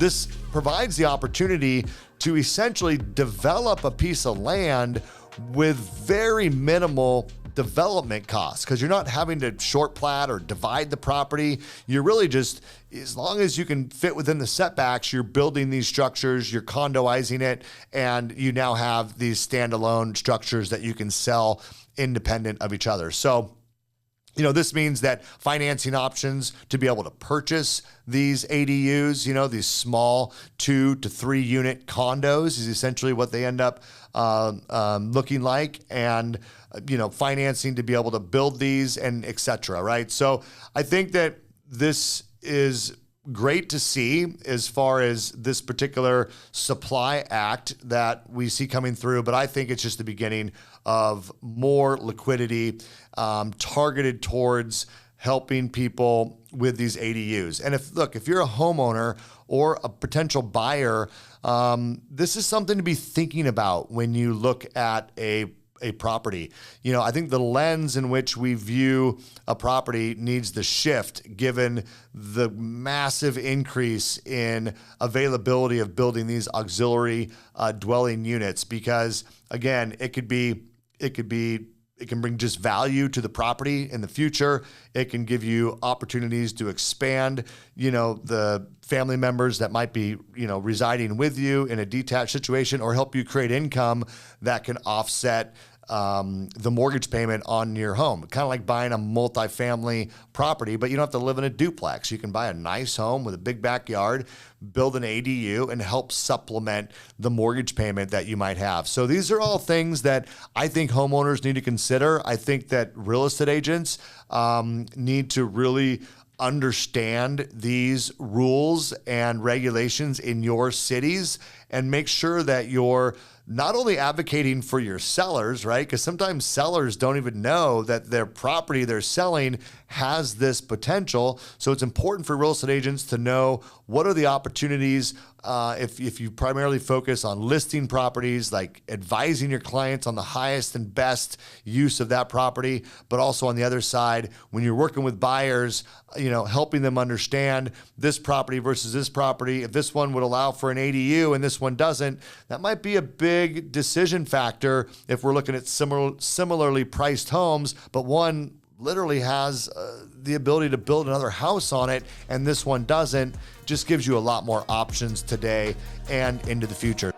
this provides the opportunity to essentially develop a piece of land with very minimal development costs, because you're not having to short plat or divide the property. You're really just, as long as you can fit within the setbacks, you're building these structures, you're condoizing it, and you now have these standalone structures that you can sell independent of each other. So, this means that financing options to be able to purchase these ADUs, these small 2 to 3 unit condos is essentially what they end up looking like, and financing to be able to build these, and et cetera, right? So I think that this is great to see as far as this particular supply act that we see coming through, but I think it's just the beginning of more liquidity targeted towards helping people with these ADUs. And if you're a homeowner or a potential buyer, this is something to be thinking about when you look at a property. I think the lens in which we view a property needs to shift given the massive increase in availability of building these auxiliary dwelling units, because again, it can bring just value to the property in the future. It can give you opportunities to expand, the family members that might be, residing with you in a detached situation, or help you create income that can offset the mortgage payment on your home. Kind of like buying a multifamily property, but you don't have to live in a duplex. You can buy a nice home with a big backyard, build an ADU, and help supplement the mortgage payment that you might have. So these are all things that I think homeowners need to consider. I think that real estate agents need to really understand these rules and regulations in your cities, and make sure that you're not only advocating for your sellers, right? Because sometimes sellers don't even know that their property they're selling has this potential. So it's important for real estate agents to know what are the opportunities if you primarily focus on listing properties, like advising your clients on the highest and best use of that property, but also on the other side, when you're working with buyers, helping them understand this property versus this property. If this one would allow for an ADU and this one doesn't, that might be a big decision factor if we're looking at similarly priced homes, but one literally has the ability to build another house on it and this one doesn't. Just gives you a lot more options today and into the future.